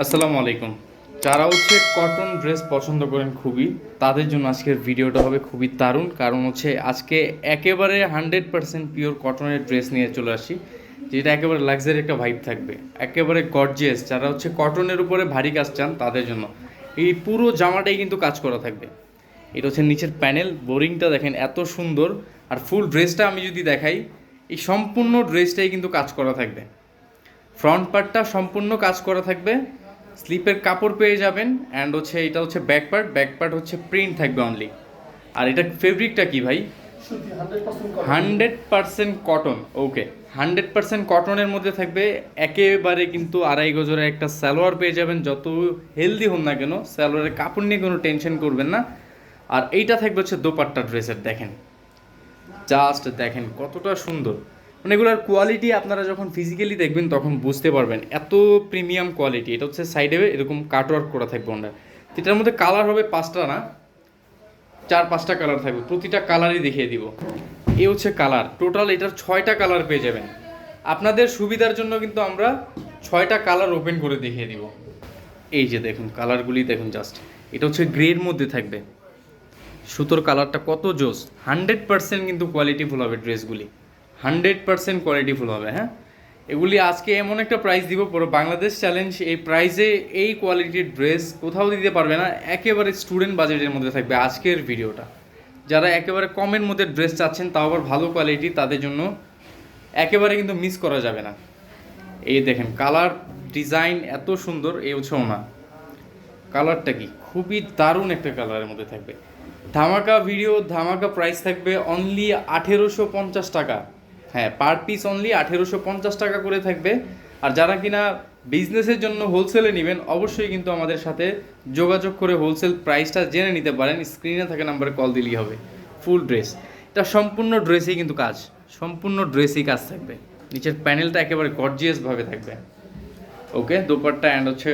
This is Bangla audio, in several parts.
আসসালামু আলাইকুম। যারা হচ্ছে কটন ড্রেস পছন্দ করেন খুবই, তাদের জন্য আজকের ভিডিওটা হবে খুবই দারুণ। কারণ হচ্ছে আজকে একেবারে 100% পিওর কটনের ড্রেস নিয়ে চলে আসি, যেটা একেবারে লাক্সারি একটা ভাইব থাকবে, একেবারে গর্জিয়াস। যারা হচ্ছে কটনের উপরে ভারী কাজ চান তাদের জন্য এই পুরো জামাটাই কিন্তু কাজ করা থাকবে। এটা হচ্ছে নিচের প্যানেল, বোরিংটা দেখেন এত সুন্দর। আর ফুল ড্রেসটা আমি যদি দেখাই, এই সম্পূর্ণ ড্রেসটাই কিন্তু কাজ করা থাকবে। ফ্রন্ট পার্টটা সম্পূর্ণ কাজ করা থাকবে, স্লিপের কাপড় পেয়ে যাবেন। অ্যান্ড হচ্ছে এটা হচ্ছে ব্যাক পার্ট হচ্ছে প্রিন্ট থাকবে অনলি। আর এটা ফেব্রিকটা কি ভাই? 100% কটন। ওকে, 100% কটনের মধ্যে থাকবে। একেবারে কিন্তু আড়াই গজরের একটা সালোয়ার পেয়ে যাবেন। যত হেলদি হন না কেন, সালোয়ারের কাপড় নিয়ে কোনো টেনশন করবেন না। আর এইটা থাকবে হচ্ছে দোপাট্টা ড্রেসের। দেখেন, জাস্ট দেখেন কতটা সুন্দর। মানে এগুলোর কোয়ালিটি আপনারা যখন ফিজিক্যালি দেখবেন তখন বুঝতে পারবেন, এত প্রিমিয়াম কোয়ালিটি। এটা হচ্ছে সাইডে এরকম কাটওয়ার্ক করা থাকবে ওনার। এটার মধ্যে কালার হবে 5টা না 4-5টা কালার থাকবে, প্রতিটা কালারই দেখিয়ে দিব। এই হচ্ছে কালার, টোটাল এটার 6টা কালার পেয়ে যাবেন। আপনাদের সুবিধার জন্য কিন্তু আমরা 6টা কালার ওপেন করে দেখিয়ে দিব। এই যে দেখুন কালারগুলি দেখুন, জাস্ট এটা হচ্ছে গ্রের মধ্যে থাকবে। সুতোর কালারটা কত জোস। 100% কিন্তু কোয়ালিটিফুল হবে ড্রেসগুলি, 100% কোয়ালিটিফুল হবে। হ্যাঁ, এগুলি আজকে এমন একটা প্রাইস দিব, পুরো বাংলাদেশ চ্যালেঞ্জ। এই প্রাইসে এই কোয়ালিটির ড্রেস কোথাও দিতে পারবে না। একেবারে স্টুডেন্ট বাজেটের মধ্যে থাকবে আজকের ভিডিওটা। যারা একেবারে কমের মধ্যে ড্রেস চাচ্ছেন, তাও আবার ভালো কোয়ালিটি, তাদের জন্য একেবারে কিন্তু মিস করা যাবে না। এই দেখেন কালার ডিজাইন এত সুন্দর। এই হচ্ছে ওনা, কালারটা কি খুবই দারুণ একটা কালারের মধ্যে থাকবে। ধামাকা ভিডিও, ধামাকা প্রাইস থাকবে অনলি 1850 টাকা। হ্যাঁ, পার পিস অনলি 1850 টাকা করে থাকবে। আর যারা কিনা বিজনেসের জন্য হোলসেলে নেবেন, অবশ্যই কিন্তু আমাদের সাথে যোগাযোগ করে হোলসেল প্রাইসটা জেনে নিতে পারেন। স্ক্রিনে থাকা নাম্বারে কল দিলেই হবে। ফুল ড্রেস, এটা সম্পূর্ণ ড্রেসেই কিন্তু কাজ, সম্পূর্ণ ড্রেসেই কাজ থাকবে। নিচের প্যানেলটা একেবারে গর্জিয়াসভাবে থাকবে। ওকে, দোপাট্টা অ্যান্ড হচ্ছে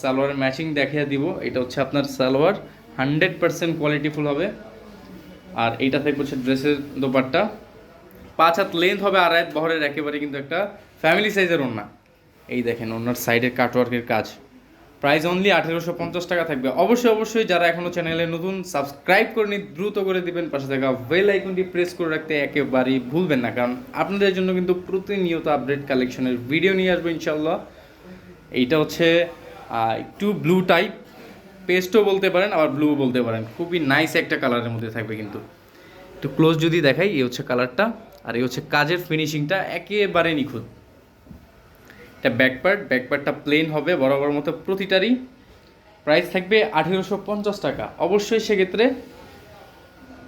সালোয়ারের ম্যাচিং দেখিয়ে দিব। এটা হচ্ছে আপনার সালোয়ার, 100% কোয়ালিটিফুল হবে। আর এইটা থেকে হচ্ছে ড্রেসের দোপাট্টা। 5 হাত লেন্থ হবে, আর হাত বহরের, একেবারে কিন্তু একটা ফ্যামিলি সাইজের ওড়না। এই দেখেন ওনার সাইডের কাটওয়ার্কের কাজ। প্রাইস অনলি 1850 টাকা থাকবে। অবশ্যই যারা এখনও চ্যানেলে নতুন, সাবস্ক্রাইব করে নিন, দ্রুত করে দিবেন। পাশে থাকা বেল আইকনটি প্রেস করে রাখতে একেবারেই ভুলবেন না, কারণ আপনাদের জন্য কিন্তু প্রতিনিয়ত আপডেট কালেকশনের ভিডিও নিয়ে আসবো ইনশাল্লাহ। এইটা হচ্ছে একটু ব্লু টাইপ, পেস্টও বলতে পারেন আবার ব্লু বলতে পারেন। খুবই নাইস একটা কালারের মধ্যে থাকবে। কিন্তু একটু ক্লোজ যদি দেখাই, এই হচ্ছে কালারটা। আর এই হচ্ছে কাজের ফিনিশিংটা একেবারে নিখুঁত। এটা ব্যাকপার্টটা প্লেন হবে বরাবর মতো প্রতিটারই। প্রাইস থাকবে 1850 টাকা। অবশ্যই সেক্ষেত্রে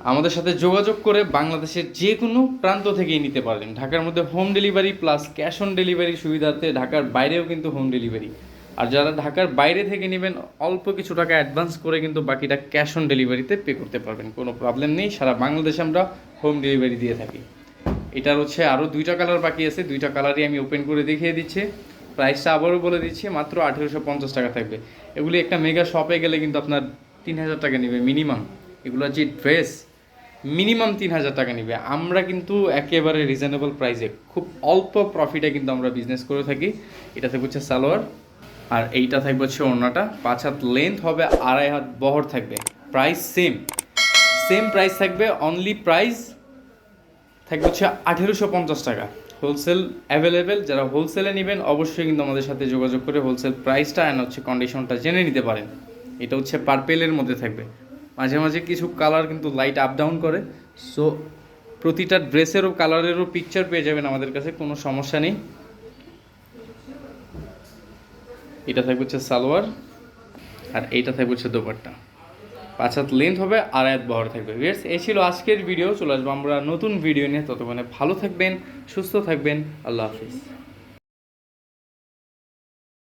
আমাদের সাথে যোগাযোগ করে বাংলাদেশের যে কোনো প্রান্ত থেকেই নিতে পারেন। ঢাকার মধ্যে home delivery plus cash on ডেলিভারির সুবিধাতে ঢাকার বাইরেও কিন্তু হোম ডেলিভারি। আর যারা ঢাকার বাইরে থেকে নেবেন, অল্প কিছু টাকা অ্যাডভান্স করে কিন্তু বাকিটা ক্যাশ অন ডেলিভারিতে পে করতে পারবেন, কোনো প্রবলেম নেই। সারা বাংলাদেশে আমরা হোম ডেলিভারি দিয়ে থাকি। এটার হচ্ছে আরও 2টা কালার বাকি আছে, 2টা কালারই আমি ওপেন করে দেখিয়ে দিচ্ছি। প্রাইসটা আবারও বলে দিচ্ছি, মাত্র 1850 টাকা থাকবে। এগুলি একটা মেগা শপে গেলে কিন্তু আপনার 3000 টাকা নেবে মিনিমাম। এগুলোর যে ড্রেস মিনিমাম 3000 টাকা নেবে। আমরা কিন্তু একেবারে রিজনেবল প্রাইসে খুব অল্প প্রফিটে কিন্তু আমরা বিজনেস করে থাকি। এটা থাকবে হচ্ছে সালোয়ার, আর এইটা থাকবে হচ্ছে ওড়নাটা। 5 হাত লেন্থ হবে, 2.5 হাত বহর থাকবে। প্রাইস সেম প্রাইস থাকবে। অনলি প্রাইস থাকবে হচ্ছে 1850 টাকা। Wholesale available. যারা হোলসেলে নেবেন অবশ্যই কিন্তু আমাদের সাথে যোগাযোগ করে হোলসেল প্রাইসটা অ্যান্ড হচ্ছে কন্ডিশনটা জেনে নিতে পারেন। এটা হচ্ছে পার্পেলের মধ্যে থাকবে। মাঝে মাঝে কিছু কালার কিন্তু লাইট আপ ডাউন করে, সো প্রতিটা ড্রেসেরও কালারেরও পিকচার পেয়ে যাবেন আমাদের কাছে, কোনো সমস্যা নেই। এটা থাকবে হচ্ছে সালোয়ার, আর এইটা থাকবে হচ্ছে দোপাট্টা। 5 হাত লেন্থ হবে, 2.5 হাত বহর থাকবে। ভিউয়ার্স, এই ছিল আজকের ভিডিও। চলে আসবো আমরা নতুন ভিডিও নিয়ে। ততক্ষণে ভালো থাকবেন, সুস্থ থাকবেন। আল্লাহ হাফিজ।